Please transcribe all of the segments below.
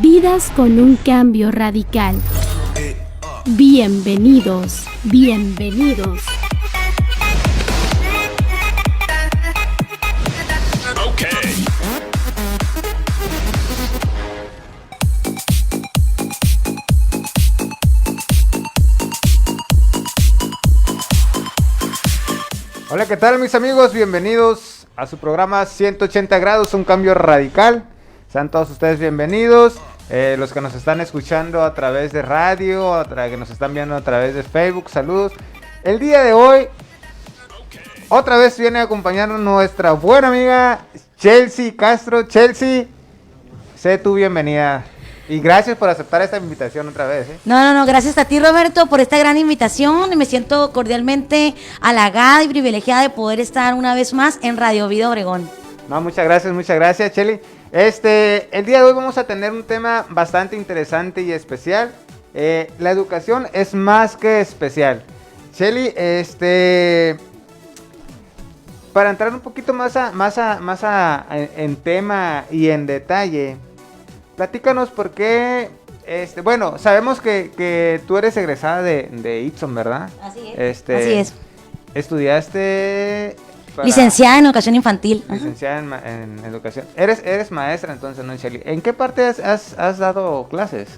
Vidas con un cambio radical. Bienvenidos, bienvenidos. Hola, ¿qué tal mis amigos? Bienvenidos a su programa 180 grados, un cambio radical. Sean todos ustedes bienvenidos. Los que nos están escuchando a través de radio, que nos están viendo a través de Facebook, saludos. El día de hoy, otra vez viene a acompañarnos nuestra buena amiga Chelsea Castro. Chelsea, sé tu bienvenida. Y gracias por aceptar esta invitación otra vez. No, gracias a ti, Roberto, por esta gran invitación. Me siento cordialmente halagada y privilegiada de poder estar una vez más en Radio Vida Obregón. No, muchas gracias, Chely. El día de hoy vamos a tener un tema bastante interesante y especial. La educación es más que especial. Chely, para entrar un poquito más en tema y en detalle, platícanos por qué, bueno, sabemos que tú eres egresada de Itson, ¿verdad? Así es. Así es. Estudiaste... Licenciada en Educación Infantil. Licenciada en Educación. Eres maestra entonces, ¿no, Chely? ¿En qué parte has dado clases?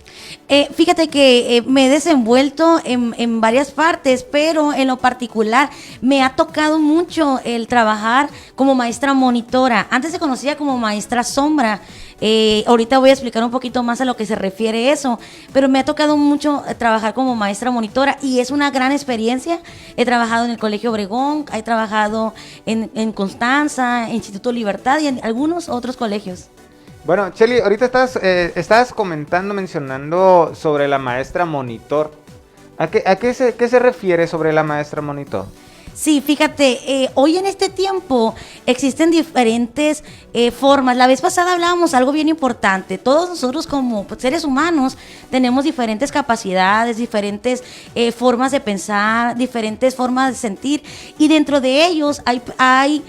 Fíjate que me he desenvuelto en varias partes, pero en lo particular me ha tocado mucho el trabajar como maestra monitora. Antes se conocía como maestra sombra. Ahorita voy a explicar un poquito más a lo que se refiere eso, pero me ha tocado mucho trabajar como maestra monitora y es una gran experiencia. He trabajado en el Colegio Obregón, he trabajado en Constanza, en Instituto Libertad y en algunos otros colegios. Bueno, Chely, ahorita estabas mencionando sobre la maestra monitor. ¿A qué se refiere sobre la maestra monitor? Sí, fíjate, hoy en este tiempo existen diferentes formas. La vez pasada hablábamos algo bien importante. Todos nosotros como seres humanos tenemos diferentes capacidades, diferentes formas de pensar, diferentes formas de sentir. Y dentro de ellos hay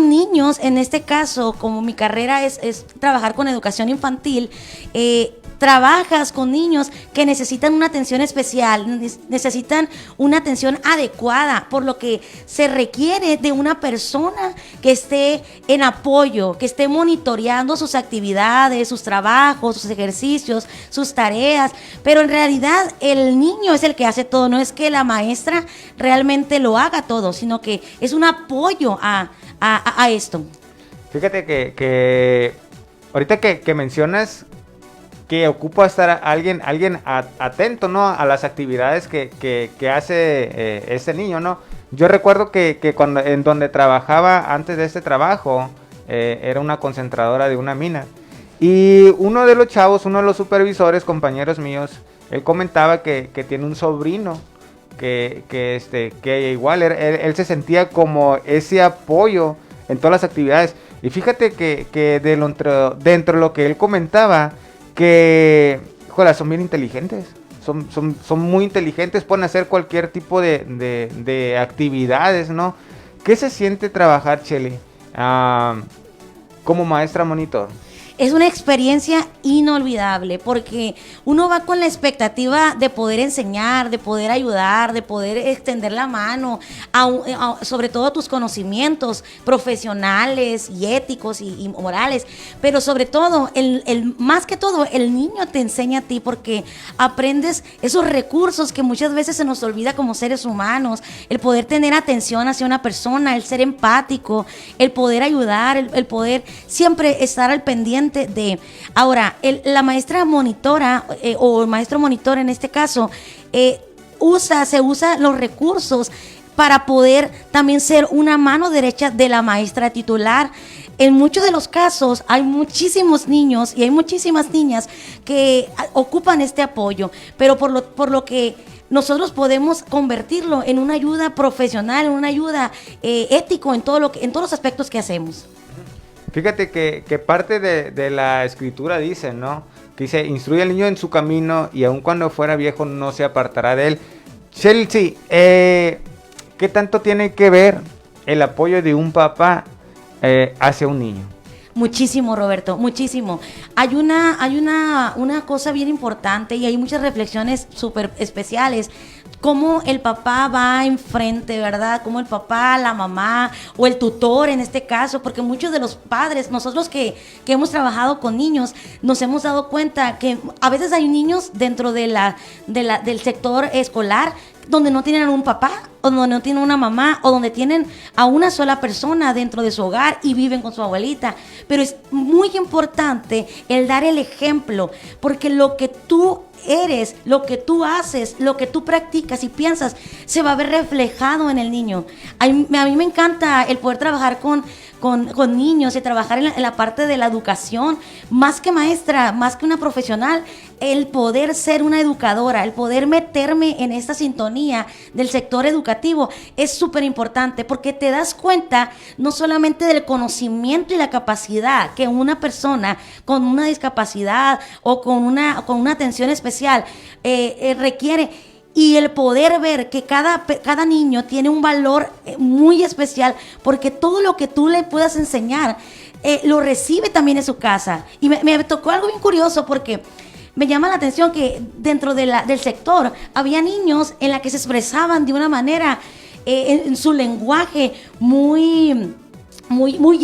niños, en este caso, como mi carrera es trabajar con educación infantil, trabajas con niños que necesitan una atención especial, necesitan una atención adecuada, por lo que se requiere de una persona que esté en apoyo, que esté monitoreando sus actividades, sus trabajos, sus ejercicios, sus tareas, pero en realidad el niño es el que hace todo, no es que la maestra realmente lo haga todo, sino que es un apoyo a esto. Fíjate que ahorita que mencionas que ocupa estar alguien atento, ¿no? A las actividades que hace ese niño, ¿no? Yo recuerdo que cuando en donde trabajaba antes de este trabajo, era una concentradora de una mina. Y uno de los chavos, uno de los supervisores, compañeros míos, él comentaba que tiene un sobrino que igual él se sentía como ese apoyo en todas las actividades. Y fíjate que dentro de lo que él comentaba, que son bien inteligentes, son muy inteligentes, pueden hacer cualquier tipo de actividades, ¿no? ¿Qué se siente trabajar, Chely, como maestra monitor? Es una experiencia inolvidable porque uno va con la expectativa de poder enseñar, de poder ayudar, de poder extender la mano, sobre todo tus conocimientos profesionales y éticos y morales, pero sobre todo, más que todo, el niño te enseña a ti porque aprendes esos recursos que muchas veces se nos olvida como seres humanos, el poder tener atención hacia una persona, el ser empático, el poder ayudar, el poder siempre estar al pendiente de. Ahora, la maestra monitora o el maestro monitor en este caso se usa los recursos para poder también ser una mano derecha de la maestra titular. En muchos de los casos hay muchísimos niños y hay muchísimas niñas que ocupan este apoyo, pero por lo que nosotros podemos convertirlo en una ayuda profesional, en una ayuda ético en todos los aspectos que hacemos. Fíjate que parte de la escritura dice, ¿no? Que dice, instruye al niño en su camino y aun cuando fuera viejo no se apartará de él. Chelsea, ¿qué tanto tiene que ver el apoyo de un papá hacia un niño? Muchísimo, Roberto, muchísimo. Hay una cosa bien importante y hay muchas reflexiones súper especiales. Cómo el papá va enfrente, ¿verdad? Cómo el papá, la mamá o el tutor en este caso, porque muchos de los padres, nosotros que hemos trabajado con niños, nos hemos dado cuenta que a veces hay niños dentro del sector escolar donde no tienen un papá o donde no tienen una mamá o donde tienen a una sola persona dentro de su hogar y viven con su abuelita. Pero es muy importante el dar el ejemplo, porque lo que tú eres, lo que tú haces, lo que tú practicas y piensas, se va a ver reflejado en el niño. A mí me encanta el poder trabajar con niños y trabajar en la parte de la educación, más que maestra, más que una profesional, el poder ser una educadora, el poder meterme en esta sintonía del sector educativo es súper importante, porque te das cuenta no solamente del conocimiento y la capacidad que una persona con una discapacidad o con una atención especial requiere, y el poder ver que cada niño tiene un valor muy especial, porque todo lo que tú le puedas enseñar, lo recibe también en su casa. Y me tocó algo bien curioso, porque me llama la atención que dentro del sector había niños en la que se expresaban de una manera, en su lenguaje muy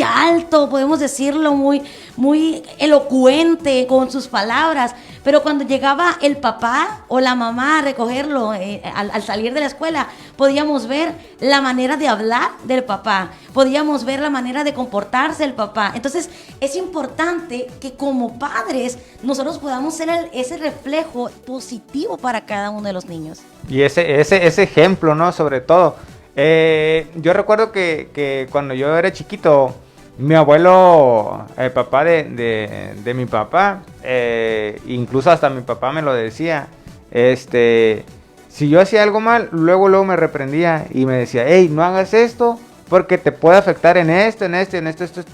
alto, podemos decirlo, muy elocuente con sus palabras, pero cuando llegaba el papá o la mamá a recogerlo al salir de la escuela, podíamos ver la manera de hablar del papá, podíamos ver la manera de comportarse del papá. Entonces es importante que como padres nosotros podamos ser ese reflejo positivo para cada uno de los niños. Y ese ejemplo, ¿no? Sobre todo. Yo recuerdo que cuando yo era chiquito, mi abuelo, el papá de mi papá, incluso hasta mi papá me lo decía, si yo hacía algo mal, luego me reprendía y me decía, hey, no hagas esto porque te puede afectar en esto,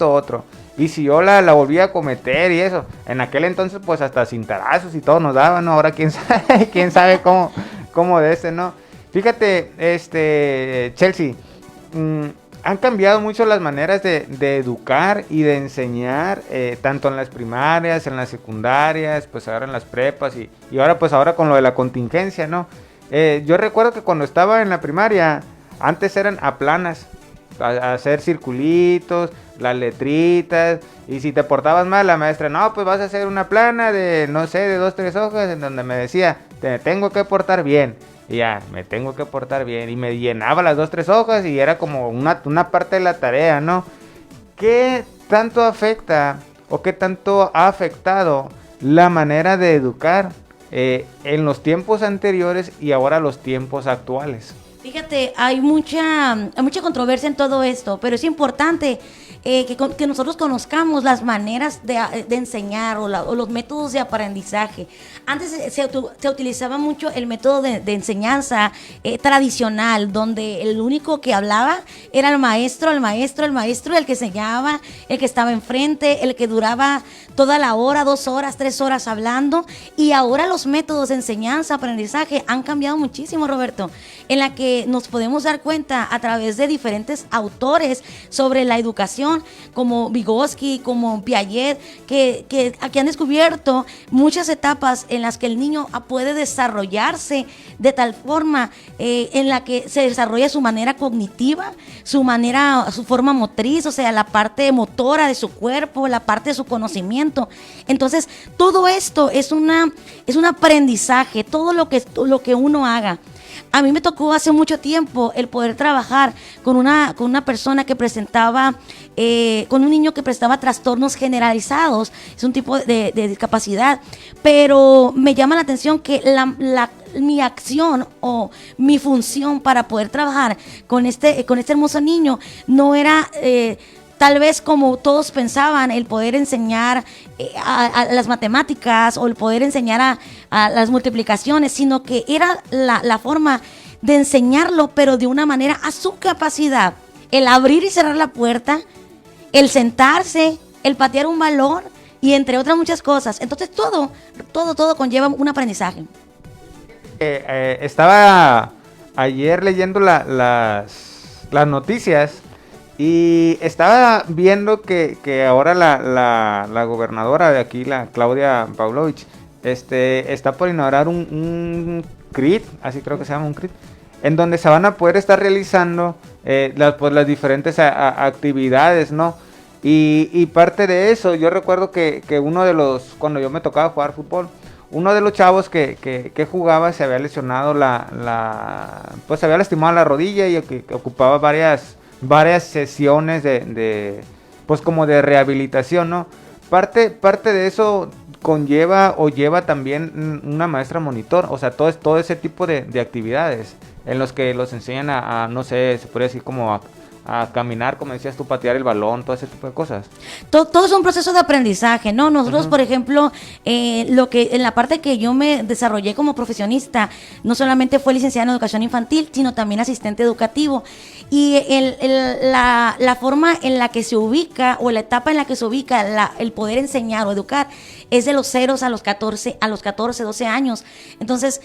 otro. Y si yo la volvía a cometer y eso, en aquel entonces pues hasta cintarazos y todo nos daban, ¿no? Ahora quién sabe cómo de ¿no? Fíjate, Chelsea, han cambiado mucho las maneras de educar y de enseñar, tanto en las primarias, en las secundarias, pues ahora en las prepas y ahora con lo de la contingencia, ¿no? Yo recuerdo que cuando estaba en la primaria, antes eran aplanas, a hacer circulitos, las letritas, y si te portabas mal, la maestra, no, pues vas a hacer una plana de, no sé, de 2-3 hojas, en donde me decía, te tengo que portar bien. Y ya, me tengo que portar bien. Y me llenaba las 2-3 hojas y era como una parte de la tarea, ¿no? ¿Qué tanto afecta o qué tanto ha afectado la manera de educar en los tiempos anteriores y ahora los tiempos actuales? Fíjate, hay mucha controversia en todo esto, pero es importante que nosotros conozcamos las maneras de enseñar o los métodos de aprendizaje. Antes se utilizaba mucho el método de enseñanza tradicional, donde el único que hablaba era el maestro, el que enseñaba, el que estaba enfrente, el que duraba toda la hora, 2 horas, 3 horas hablando. Y ahora los métodos de enseñanza, aprendizaje han cambiado muchísimo, Roberto, en la que nos podemos dar cuenta a través de diferentes autores sobre la educación, como Vygotsky, como Piaget, que aquí han descubierto muchas etapas en las que el niño puede desarrollarse de tal forma en la que se desarrolla su manera cognitiva, su forma motriz, o sea, la parte motora de su cuerpo, la parte de su conocimiento. Entonces, todo esto es un aprendizaje, todo lo que uno haga. A mí me tocó hace mucho tiempo el poder trabajar con una persona que presentaba, con un niño que presentaba trastornos generalizados, es un tipo de discapacidad, pero me llama la atención que mi acción o mi función para poder trabajar con este hermoso niño no era tal vez como todos pensaban, el poder enseñar a las matemáticas o el poder enseñar a las multiplicaciones, sino que era la forma de enseñarlo, pero de una manera a su capacidad. El abrir y cerrar la puerta, el sentarse, el patear un balón y entre otras muchas cosas. Entonces todo conlleva un aprendizaje. Estaba ayer leyendo las noticias Y estaba viendo que ahora la gobernadora de aquí, la Claudia Pavlovich, está por inaugurar un CRIT, así creo que se llama un CRIT, en donde se van a poder estar realizando las diferentes actividades, ¿no? Y parte de eso, yo recuerdo que uno de cuando yo me tocaba jugar fútbol, uno de los chavos que jugaba se había lesionado pues se había lastimado la rodilla y que ocupaba varias sesiones pues como de rehabilitación, ¿no? Parte de eso conlleva o lleva también una maestra monitor, o sea, todo ese tipo de actividades en los que los enseñan no sé, se podría decir como a caminar, como decías tú, patear el balón, todo ese tipo de cosas. Todo es un proceso de aprendizaje, ¿no? Nosotros, por ejemplo, en la parte que yo me desarrollé como profesionista, no solamente fue licenciada en educación infantil, sino también asistente educativo. Y la forma en la que se ubica, o la etapa en la que se ubica el poder enseñar o educar, es de los 0 a los 14, 12 años. Entonces,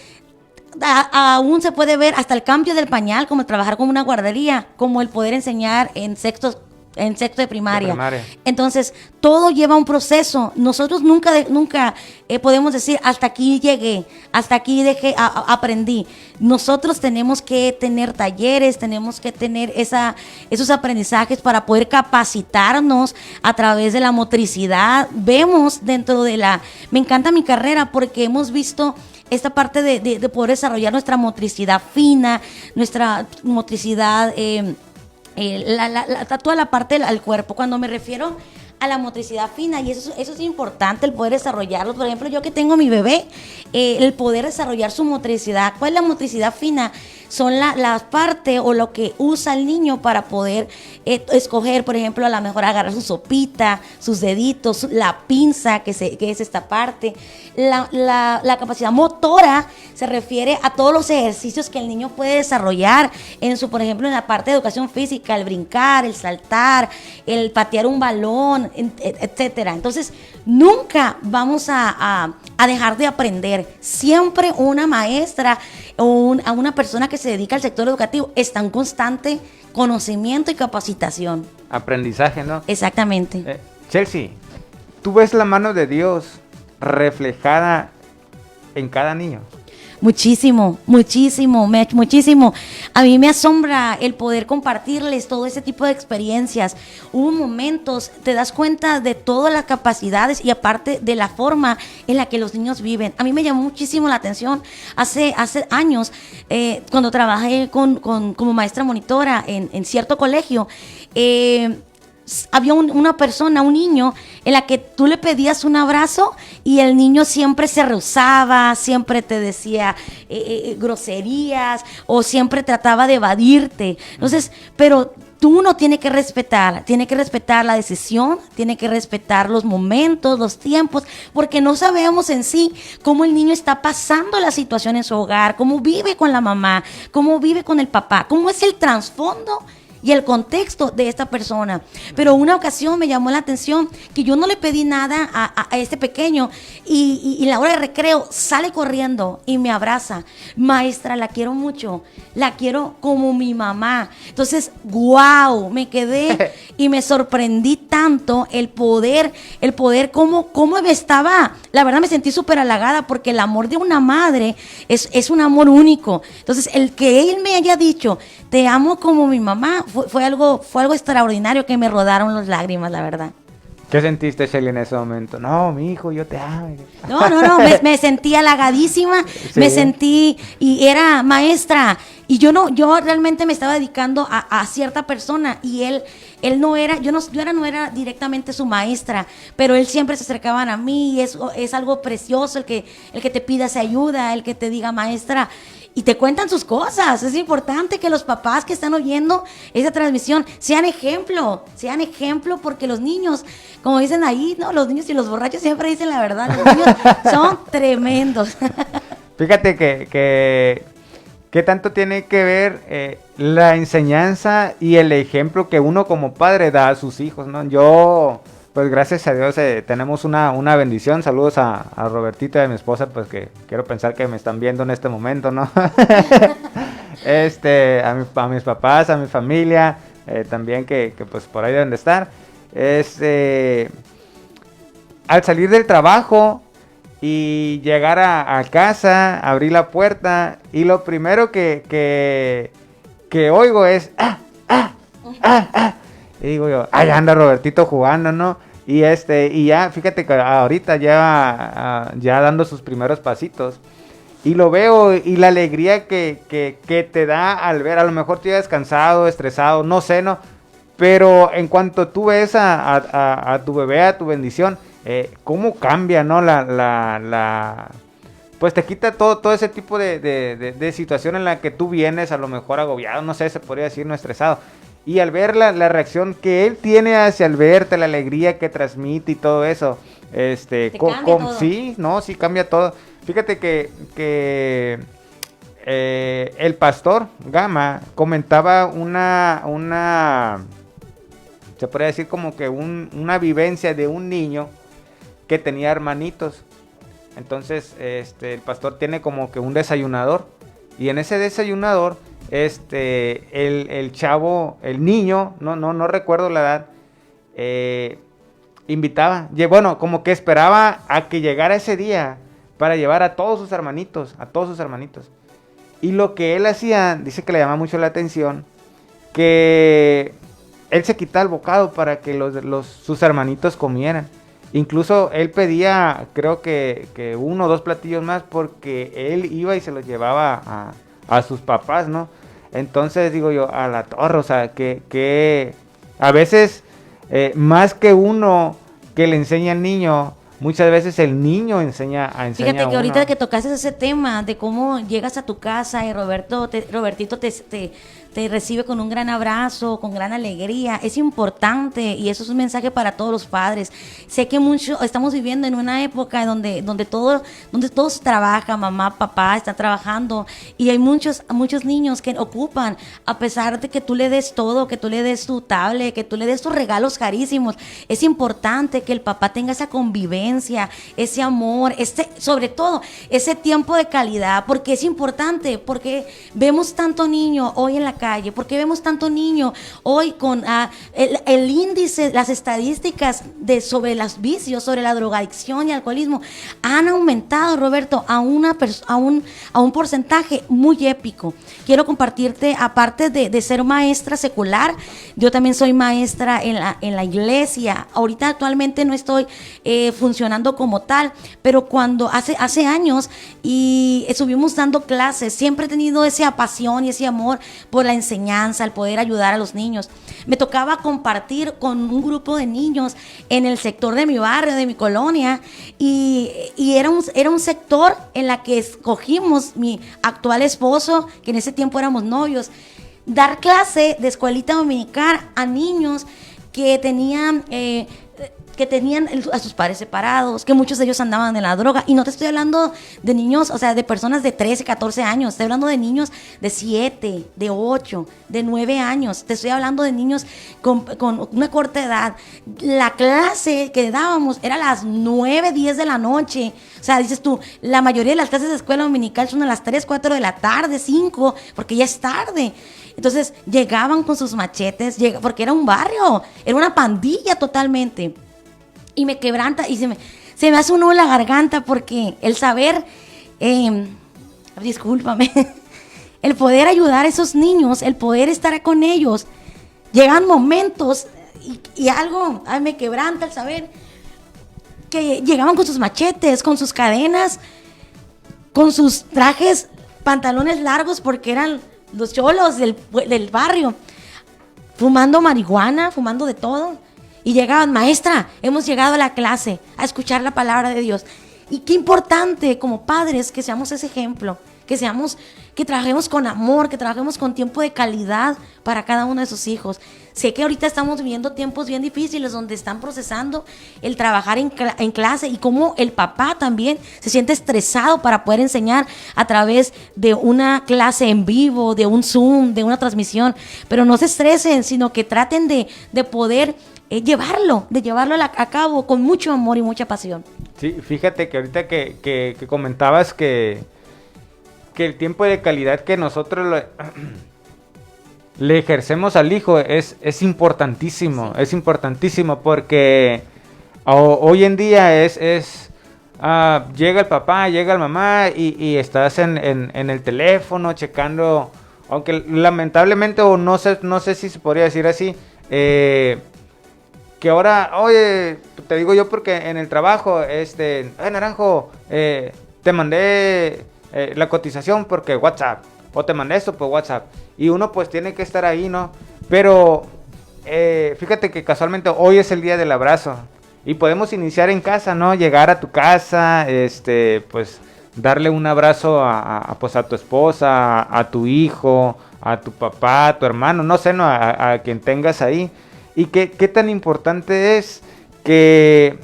aún se puede ver hasta el cambio del pañal, como trabajar como una guardería, como el poder enseñar en sexto de primaria. Entonces, todo lleva un proceso. Nosotros nunca podemos decir, hasta aquí llegué, hasta aquí aprendí. Nosotros tenemos que tener talleres, tenemos que tener esos aprendizajes para poder capacitarnos a través de la motricidad. Vemos me encanta mi carrera porque hemos visto esta parte de poder desarrollar nuestra motricidad fina, nuestra motricidad, toda la parte del cuerpo. Cuando me refiero a la motricidad fina, y eso es importante, el poder desarrollarlo. Por ejemplo, yo que tengo mi bebé, el poder desarrollar su motricidad. ¿Cuál es la motricidad fina? Son las partes o lo que usa el niño para poder escoger, por ejemplo, a lo mejor agarrar su sopita, sus deditos, la pinza, que es esta parte. La capacidad motora se refiere a todos los ejercicios que el niño puede desarrollar por ejemplo, en la parte de educación física, el brincar, el saltar, el patear un balón, etcétera. Entonces, nunca vamos a dejar de aprender. Siempre una maestra o a una persona que se dedica al sector educativo está en constante conocimiento y capacitación. Aprendizaje, ¿no? Exactamente. Chelsea, ¿tú ves la mano de Dios reflejada en cada niño? Muchísimo, muchísimo. A mí me asombra el poder compartirles todo ese tipo de experiencias. Hubo momentos, te das cuenta de todas las capacidades y aparte de la forma en la que los niños viven. A mí me llamó muchísimo la atención hace años, cuando trabajé como maestra monitora en cierto colegio. Había una persona, un niño, en la que tú le pedías un abrazo y el niño siempre se rehusaba, siempre te decía groserías o siempre trataba de evadirte. Entonces, pero uno tiene que respetar la decisión, tiene que respetar los momentos, los tiempos, porque no sabemos en sí cómo el niño está pasando la situación en su hogar, cómo vive con la mamá, cómo vive con el papá, cómo es el trasfondo y el contexto de esta persona. Pero una ocasión me llamó la atención que yo no le pedí nada a este pequeño y en la hora de recreo sale corriendo y me abraza. Maestra, la quiero mucho, la quiero como mi mamá. Entonces, wow, me quedé y me sorprendí tanto el poder cómo me estaba. La verdad me sentí súper halagada porque el amor de una madre es un amor único. Entonces, el que él me haya dicho, te amo como mi mamá, fue algo extraordinario, que me rodaron las lágrimas, la verdad. ¿Qué sentiste, Shelly, en ese momento? No, mi hijo, yo te amo. No, me sentí halagadísima, sí. Me sentí, y era maestra, y yo realmente me estaba dedicando a cierta persona, y él no era, yo no era directamente su maestra, pero él siempre se acercaban a mí, y es algo precioso el que te pida esa ayuda, el que te diga maestra, y te cuentan sus cosas. Es importante que los papás que están oyendo esa transmisión sean ejemplo, porque los niños, como dicen ahí, no, los niños y los borrachos siempre dicen la verdad, los niños son tremendos. Fíjate que tanto tiene que ver la enseñanza y el ejemplo que uno como padre da a sus hijos, ¿no? Yo, pues gracias a Dios tenemos una bendición. Saludos a Robertita, de mi esposa, pues que quiero pensar que me están viendo en este momento, ¿no? A mis papás, a mi familia, también que pues por ahí deben de estar. Al salir del trabajo y llegar a casa, abrir la puerta y lo primero que oigo es y digo yo, ahí anda Robertito jugando, ¿no? Y ya, fíjate que ahorita ya dando sus primeros pasitos. Y lo veo y la alegría que te da al ver, a lo mejor tú ya descansado, estresado, no sé, ¿no? Pero en cuanto tú ves a tu bebé, a tu bendición, cómo cambia, ¿no? Pues te quita todo ese tipo de situación en la que tú vienes a lo mejor agobiado, no sé, se podría decir, no estresado. Y al ver la reacción que él tiene hacia el verte, la alegría que transmite y todo eso, todo. sí, no, sí cambia todo. Fíjate que el pastor Gama comentaba se podría decir como que una vivencia de un niño que tenía hermanitos. Entonces, el pastor tiene como que un desayunador. Y en ese desayunador, el chavo, el niño, no recuerdo la edad, invitaba, bueno, como que esperaba a que llegara ese día para llevar a todos sus hermanitos, Y lo que él hacía, dice que le llama mucho la atención, que él se quitaba el bocado para que sus hermanitos comieran. Incluso él pedía, creo que 1 o 2 platillos más porque él iba y se los llevaba a sus papás, ¿no? Entonces digo yo, a la torre, o sea, que a veces más que uno que le enseña al niño, muchas veces el niño enseña a uno. Fíjate que ahorita que tocaste ese tema de cómo llegas a tu casa y Robertito te recibe con un gran abrazo, con gran alegría, es importante y eso es un mensaje para todos los padres. Sé que estamos viviendo en una época donde todos trabajan, mamá, papá están trabajando y hay muchos niños que ocupan, a pesar de que tú le des todo, que tú le des tu tablet, que tú le des tus regalos carísimos, es importante que el papá tenga esa convivencia, ese amor, sobre todo ese tiempo de calidad, porque es importante, porque vemos tanto niño hoy en la calle, porque vemos tanto niño hoy con el índice, las estadísticas sobre los vicios, sobre la drogadicción y alcoholismo han aumentado, Roberto, a un porcentaje muy épico. Quiero compartirte, aparte de ser maestra secular, yo también soy maestra en la iglesia. Ahorita actualmente no estoy funcionando como tal, pero cuando hace años y estuvimos dando clases, siempre he tenido esa pasión y ese amor por la enseñanza, el poder ayudar a los niños. Me tocaba compartir con un grupo de niños en el sector de mi barrio, de mi colonia, y era un sector en la que escogimos mi actual esposo, que en ese tiempo éramos novios, dar clase de escuelita dominical a niños que tenían a sus padres separados, que muchos de ellos andaban en la droga. Y no te estoy hablando de niños, o sea, de personas de 13, 14 años. Estoy hablando de niños de 7, de 8, de 9 años. Te estoy hablando de niños con una corta edad. La clase que dábamos era a las 9, 10 de la noche. O sea, dices tú, la mayoría de las clases de escuela dominical son a las 3, 4 de la tarde, 5, porque ya es tarde. Entonces llegaban con sus machetes, porque era un barrio, era una pandilla totalmente. Y me quebranta y se me hace un nudo en la garganta porque el saber, discúlpame, el poder ayudar a esos niños, el poder estar con ellos, llegan momentos y algo, me quebranta el saber que llegaban con sus machetes, con sus cadenas, con sus trajes, pantalones largos porque eran los cholos del barrio, fumando marihuana, fumando de todo. Y llegaban, maestra, hemos llegado a la clase a escuchar la palabra de Dios. Y qué importante como padres que seamos ese ejemplo, que trabajemos con amor, que trabajemos con tiempo de calidad para cada uno de sus hijos. Sé que ahorita estamos viviendo tiempos bien difíciles donde están procesando el trabajar en clase y cómo el papá también se siente estresado para poder enseñar a través de una clase en vivo, de un Zoom, de una transmisión. Pero no se estresen, sino que traten de poder llevarlo a cabo con mucho amor y mucha pasión. Sí, fíjate que ahorita que comentabas que el tiempo de calidad que nosotros le ejercemos al hijo es importantísimo, es importantísimo porque hoy en día llega el papá, llega la mamá y estás en el teléfono checando, aunque lamentablemente, o no sé si se podría decir así, que ahora, oye, te digo yo porque en el trabajo, Naranjo, te mandé la cotización porque WhatsApp, o te mandé esto por WhatsApp, y uno pues tiene que estar ahí, ¿no? Pero fíjate que casualmente hoy es el día del abrazo, y podemos iniciar en casa, ¿no? Llegar a tu casa, pues darle un abrazo pues a tu esposa, a tu hijo, a tu papá, a tu hermano, no sé, ¿no? A quien tengas ahí. Y qué tan importante es que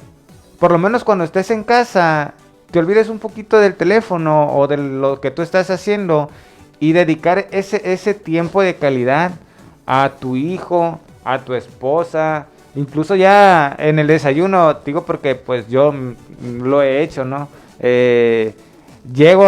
por lo menos cuando estés en casa te olvides un poquito del teléfono o de lo que tú estás haciendo y dedicar ese tiempo de calidad a tu hijo, a tu esposa, incluso ya en el desayuno, digo porque pues yo lo he hecho, ¿no? Llego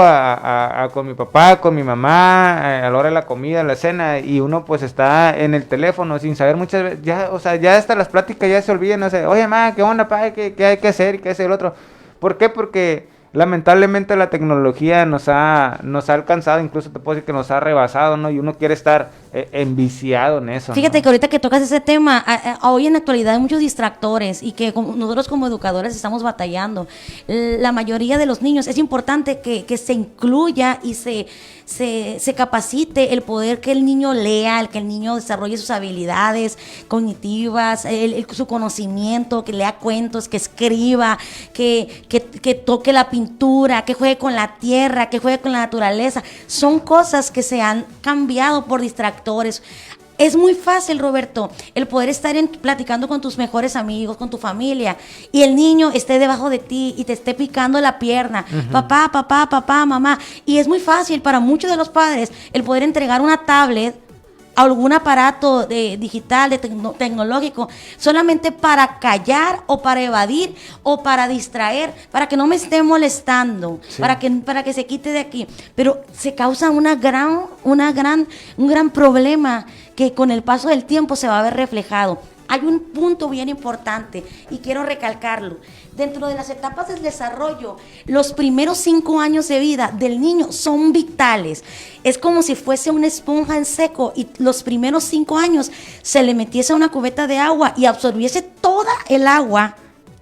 con mi papá, con mi mamá, a la hora de la comida, la cena, y uno pues está en el teléfono sin saber muchas veces, ya hasta las pláticas ya se olvidan, no sé, oye ma, ¿qué onda pa? ¿Qué hay que hacer? ¿Qué hace el otro? ¿Por qué? Porque lamentablemente la tecnología nos ha alcanzado, incluso te puedo decir que nos ha rebasado, ¿no? Y uno quiere estar enviciado en eso. Fíjate, ¿no? Que ahorita que tocas ese tema, hoy en la actualidad hay muchos distractores y que nosotros como educadores estamos batallando. La mayoría de los niños, es importante que se incluya y se capacite el poder que el niño lea, el que el niño desarrolle sus habilidades cognitivas, su conocimiento, que lea cuentos, que escriba, que toque la pintura, que juegue con la tierra, que juegue con la naturaleza. Son cosas que se han cambiado por distractores. Es muy fácil, Roberto, el poder estar platicando con tus mejores amigos, con tu familia, y el niño esté debajo de ti y te esté picando la pierna. Uh-huh. Papá, mamá. Y es muy fácil para muchos de los padres el poder entregar una tablet, algún aparato digital, tecnológico, solamente para callar o para evadir o para distraer, para que no me esté molestando, sí, para que se quite de aquí. Pero se causa un gran problema que con el paso del tiempo se va a ver reflejado. Hay un punto bien importante y quiero recalcarlo. Dentro de las etapas del desarrollo, los primeros 5 años de vida del niño son vitales. Es como si fuese una esponja en seco y los primeros 5 años se le metiese una cubeta de agua y absorbiese toda el agua,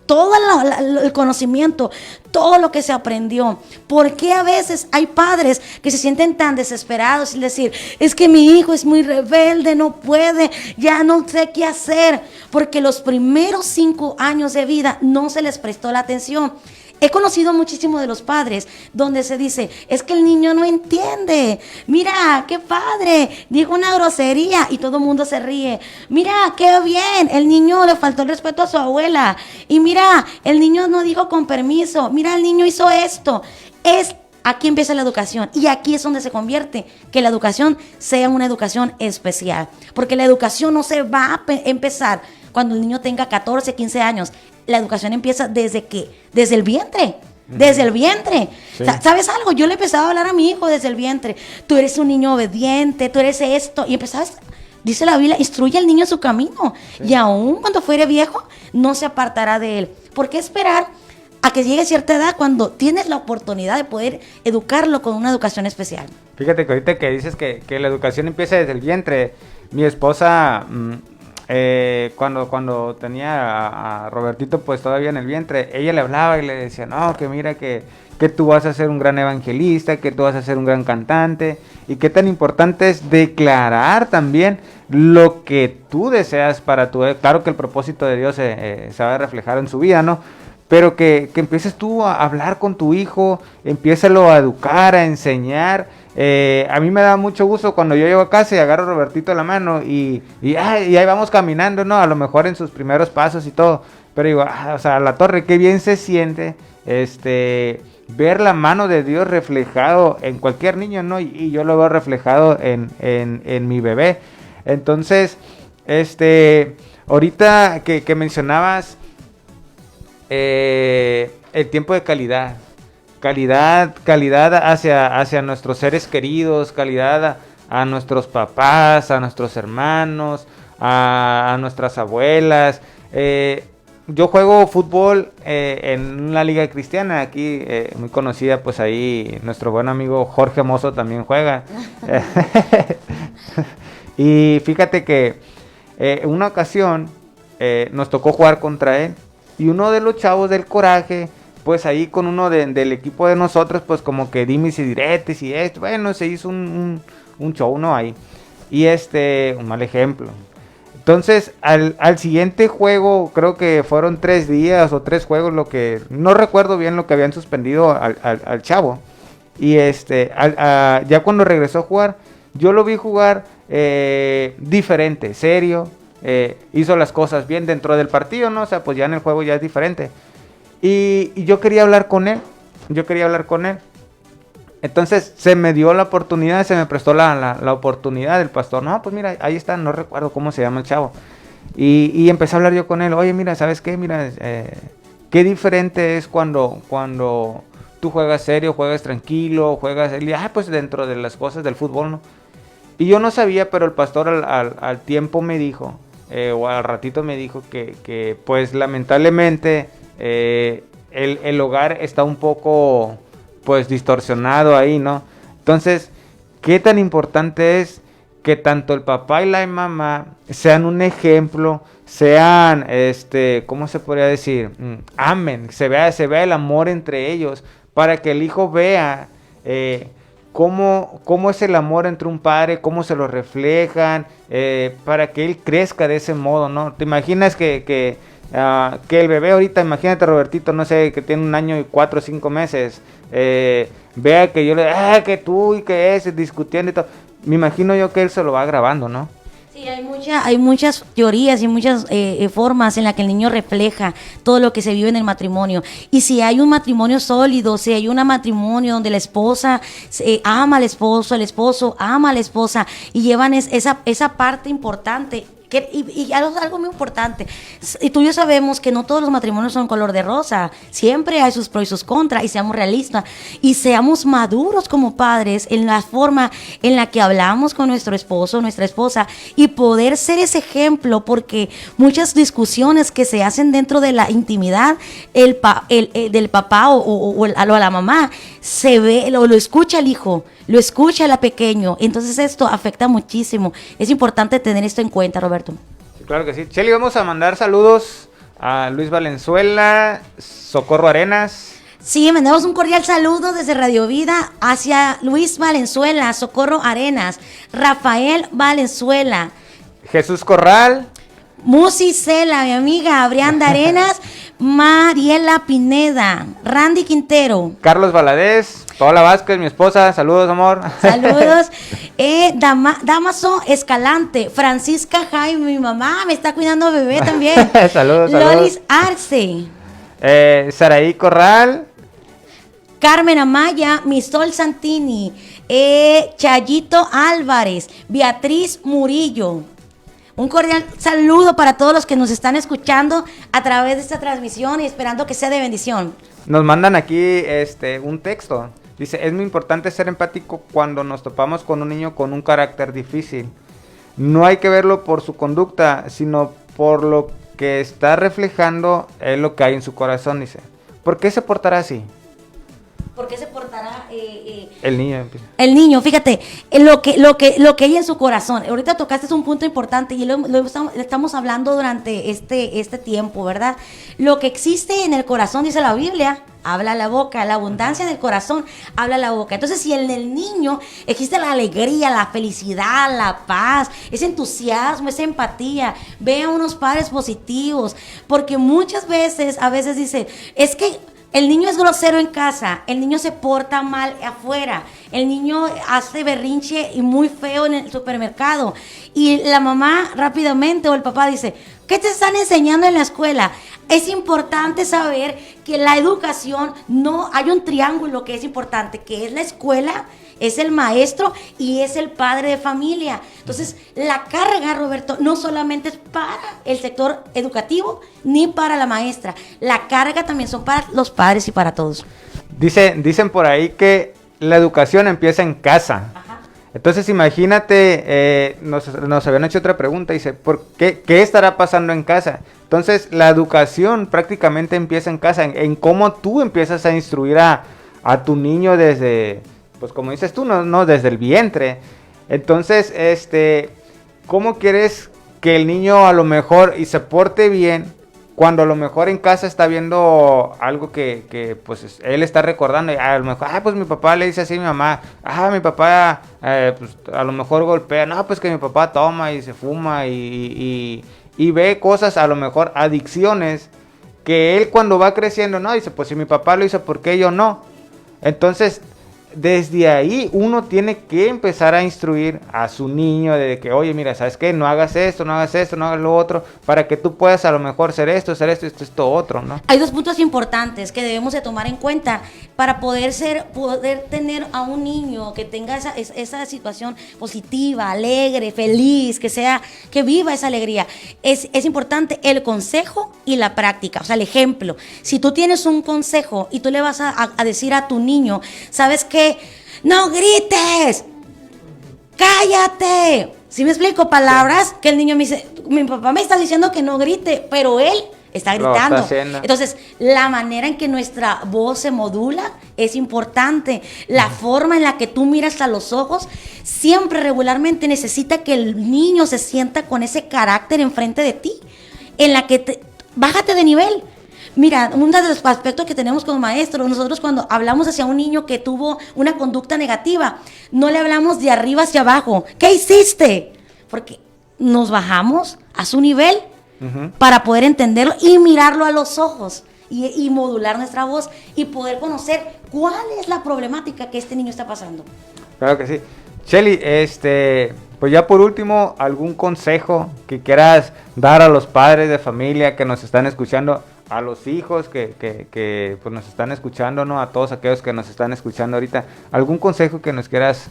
todo el conocimiento, todo lo que se aprendió. ¿Por qué a veces hay padres que se sienten tan desesperados y decir, es que mi hijo es muy rebelde, no puede, ya no sé qué hacer? Porque los primeros 5 años de vida no se les prestó la atención. He conocido muchísimo de los padres donde se dice, es que el niño no entiende. Mira, qué padre, dijo una grosería y todo el mundo se ríe. Mira, qué bien, el niño le faltó el respeto a su abuela. Y mira, el niño no dijo con permiso. Mira, el niño hizo esto. Aquí empieza la educación y aquí es donde se convierte que la educación sea una educación especial. Porque la educación no se va a empezar cuando el niño tenga 14, 15 años. La educación empieza desde el vientre. Desde el vientre. Sí. ¿Sabes algo? Yo le empezaba a hablar a mi hijo desde el vientre. Tú eres un niño obediente, tú eres esto. Y empezabas, dice la Biblia, instruye al niño su camino. Sí. Y aún cuando fuere viejo, no se apartará de él. ¿Por qué esperar a que llegue cierta edad cuando tienes la oportunidad de poder educarlo con una educación especial? Fíjate que ahorita que dices que la educación empieza desde el vientre, mi esposa... cuando tenía a Robertito pues todavía en el vientre, ella le hablaba y le decía, no, que mira que tú vas a ser un gran evangelista, que tú vas a ser un gran cantante, y qué tan importante es declarar también lo que tú deseas para tu... Claro que el propósito de Dios se va a reflejar en su vida, ¿no? Pero que empieces tú a hablar con tu hijo, empiézalo a educar, a enseñar. A mí me da mucho gusto cuando yo llego a casa y agarro a Robertito la mano y ahí vamos caminando, ¿no? A lo mejor en sus primeros pasos y todo. Pero digo, o sea, la torre, qué bien se siente ver la mano de Dios reflejado en cualquier niño, ¿no? Y yo lo veo reflejado en mi bebé. Entonces, ahorita que mencionabas el tiempo de calidad hacia nuestros seres queridos, calidad a nuestros papás, a nuestros hermanos, a nuestras abuelas. Yo juego fútbol en una liga cristiana aquí, muy conocida, pues ahí nuestro buen amigo Jorge Mozo también juega. Y fíjate que en una ocasión nos tocó jugar contra él, y uno de los chavos del Coraje, pues ahí con uno del equipo de nosotros, pues como que dimes y diretes y esto, bueno, se hizo un show, ¿no? Ahí. Y un mal ejemplo. Entonces, al siguiente juego, creo que fueron 3 días o 3 juegos, no recuerdo bien lo que habían suspendido al chavo. Y ya cuando regresó a jugar, yo lo vi jugar diferente, serio, hizo las cosas bien dentro del partido, ¿no? O sea, pues ya en el juego ya es diferente. Y yo quería hablar con él, Entonces se me dio la oportunidad, se me prestó la oportunidad del pastor. No, pues mira, ahí está, no recuerdo cómo se llama el chavo. Y empecé a hablar yo con él. Oye, mira, ¿sabes qué? Mira, qué diferente es cuando tú juegas serio, juegas tranquilo, pues dentro de las cosas del fútbol, ¿no? Y yo no sabía, pero el pastor al tiempo me dijo, o al ratito me dijo que pues lamentablemente el hogar está un poco pues distorsionado ahí, ¿no? Entonces, ¿qué tan importante es que tanto el papá y la mamá sean un ejemplo, sean, ¿cómo se podría decir? Amen, se vea el amor entre ellos, para que el hijo vea cómo es el amor entre un padre, cómo se lo reflejan, para que él crezca de ese modo, ¿no? ¿Te imaginas que el bebé ahorita, imagínate Robertito, no sé, que tiene 1 año y 4 o 5 meses, vea que yo que tú y que ese, discutiendo y todo? Me imagino yo que él se lo va grabando, ¿no? Sí, hay muchas teorías y muchas formas en las que el niño refleja todo lo que se vive en el matrimonio. Y si hay un matrimonio sólido, si hay un matrimonio donde la esposa ama al esposo, el esposo ama a la esposa, y llevan esa parte importante. Y algo muy importante, y tú y yo sabemos que no todos los matrimonios son color de rosa, siempre hay sus pros y sus contras, y seamos realistas y seamos maduros como padres en la forma en la que hablamos con nuestro esposo, nuestra esposa, y poder ser ese ejemplo, porque muchas discusiones que se hacen dentro de la intimidad del papá o la mamá, se ve, lo escucha el hijo, lo escucha el pequeño. Entonces esto afecta muchísimo. Es importante tener esto en cuenta, Roberto. Sí, claro que sí. Cheli, vamos a mandar saludos a Luis Valenzuela, Socorro Arenas. Sí, mandamos un cordial saludo desde Radio Vida hacia Luis Valenzuela, Socorro Arenas, Rafael Valenzuela, Jesús Corral, Musi Cela, mi amiga, Brianda Arenas, Mariela Pineda, Randy Quintero, Carlos Valadez, Paola Vázquez, mi esposa, saludos, amor. Saludos. Damaso Escalante, Francisca Jaime, mi mamá, me está cuidando bebé también. Saludos. Lolis Arce. Saraí Corral. Carmen Amaya, Misol Santini, Chayito Álvarez, Beatriz Murillo. Un cordial saludo para todos los que nos están escuchando a través de esta transmisión y esperando que sea de bendición. Nos mandan aquí un texto. Dice, es muy importante ser empático cuando nos topamos con un niño con un carácter difícil. No hay que verlo por su conducta, sino por lo que está reflejando lo que hay en su corazón, dice. ¿Por qué se portará así? ¿Por qué se portará el niño? El niño, fíjate, lo que hay en su corazón. Ahorita tocaste un punto importante y lo estamos hablando durante este tiempo, ¿verdad? Lo que existe en el corazón, dice la Biblia, habla la boca, la abundancia del corazón, habla la boca. Entonces, si en el niño existe la alegría, la felicidad, la paz, ese entusiasmo, esa empatía, ve a unos padres positivos, porque muchas veces, a veces dicen, es que el niño es grosero en casa, el niño se porta mal afuera, el niño hace berrinche y muy feo en el supermercado, y la mamá rápidamente o el papá dice, ¿qué te están enseñando en la escuela? Es importante saber que la educación, no hay un triángulo que es importante, que es la escuela, es el maestro y es el padre de familia. Entonces, la carga, Roberto, no solamente es para el sector educativo ni para la maestra. La carga también son para los padres y para todos. Dicen por ahí que la educación empieza en casa. Ajá. Entonces imagínate, nos habían hecho otra pregunta, dice, ¿qué estará pasando en casa? Entonces la educación prácticamente empieza en casa, en cómo tú empiezas a instruir a tu niño desde, pues como dices tú, no desde el vientre. Entonces, ¿cómo quieres que el niño a lo mejor y se porte bien cuando a lo mejor en casa está viendo algo que pues él está recordando? Y a lo mejor, pues mi papá le dice así a mi mamá, mi papá pues a lo mejor golpea, no, pues que mi papá toma y se fuma y ve cosas, a lo mejor adicciones, que él cuando va creciendo, no, dice, pues si mi papá lo hizo, ¿por qué yo no? Entonces, desde ahí uno tiene que empezar a instruir a su niño de que, oye, mira, ¿sabes qué? No hagas esto, no hagas lo otro, para que tú puedas a lo mejor ser esto, otro, ¿no? Hay dos puntos importantes que debemos de tomar en cuenta para poder tener a un niño que tenga esa situación positiva, alegre, feliz, que viva esa alegría. Es importante el consejo y la práctica, o sea, el ejemplo. Si tú tienes un consejo y tú le vas a decir a tu niño, ¿sabes qué? ¡No grites! ¡Cállate! ¿Sí me explico? Palabras que el niño me dice, mi papá me está diciendo que no grite, pero él está gritando. Entonces, la manera en que nuestra voz se modula es importante. La forma en la que tú miras a los ojos, siempre regularmente necesita que el niño se sienta con ese carácter enfrente de ti, en la que bájate de nivel. Mira, uno de los aspectos que tenemos como maestros, nosotros cuando hablamos hacia un niño que tuvo una conducta negativa, no le hablamos de arriba hacia abajo. ¿Qué hiciste? Porque nos bajamos a su nivel para poder entenderlo y mirarlo a los ojos y modular nuestra voz y poder conocer cuál es la problemática que este niño está pasando. Claro que sí. Shelly, pues ya por último, ¿algún consejo que quieras dar a los padres de familia que nos están escuchando, a los hijos que pues nos están escuchando, ¿no? A todos aquellos que nos están escuchando ahorita, ¿algún consejo que nos quieras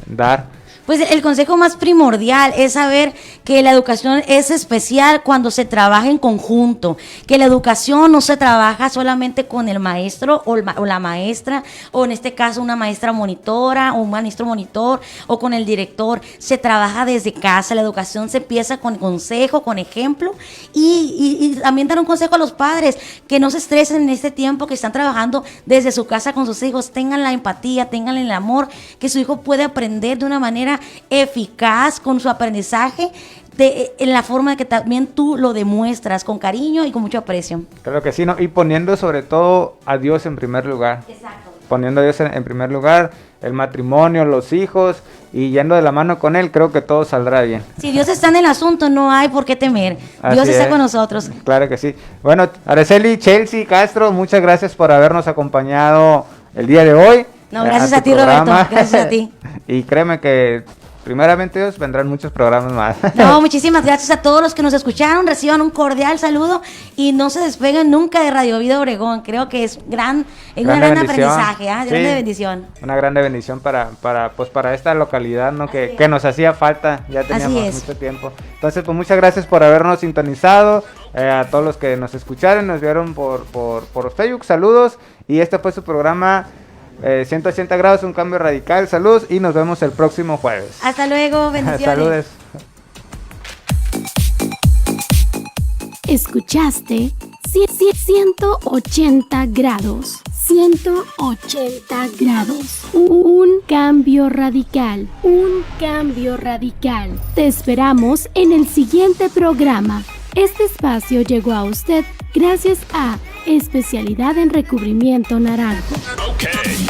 dar? Pues el consejo más primordial es saber que la educación es especial cuando se trabaja en conjunto, que la educación no se trabaja solamente con el maestro o la maestra, o en este caso una maestra monitora o un maestro monitor o con el director, se trabaja desde casa. La educación se empieza con consejo, con ejemplo y también dar un consejo a los padres que no se estresen en este tiempo que están trabajando desde su casa con sus hijos, tengan la empatía, tengan el amor, que su hijo puede aprender de una manera eficaz con su aprendizaje en la forma de que también tú lo demuestras con cariño y con mucho aprecio. Claro que sí, ¿no? Y poniendo sobre todo a Dios en primer lugar. Exacto. Poniendo a Dios en primer lugar, el matrimonio, los hijos, y yendo de la mano con Él, creo que todo saldrá bien. Si Dios está en el asunto, no hay por qué temer. Dios está con nosotros. Claro que sí. Bueno, Araceli, Chelsea, Castro, muchas gracias por habernos acompañado el día de hoy. No, gracias a ti, Roberto. Gracias a ti. Y créeme que primeramente Dios vendrán muchos programas más. No, muchísimas gracias a todos los que nos escucharon. Reciban un cordial saludo y no se despeguen nunca de Radio Vida Obregón. Creo que es una gran aprendizaje, sí, grande bendición. Una grande bendición para esta localidad, ¿no? Que nos hacía falta, ya teníamos mucho tiempo. Entonces, pues muchas gracias por habernos sintonizado. A todos los que nos escucharon, nos vieron por Facebook, saludos. Y este fue su programa 180 grados, un cambio radical. Saludos y nos vemos el próximo jueves. Hasta luego, bendiciones. Saludos. Escuchaste 180 grados. 180 grados. Un cambio radical. Un cambio radical. Te esperamos en el siguiente programa. Este espacio llegó a usted gracias a Especialidad en Recubrimiento Naranjo. Okay.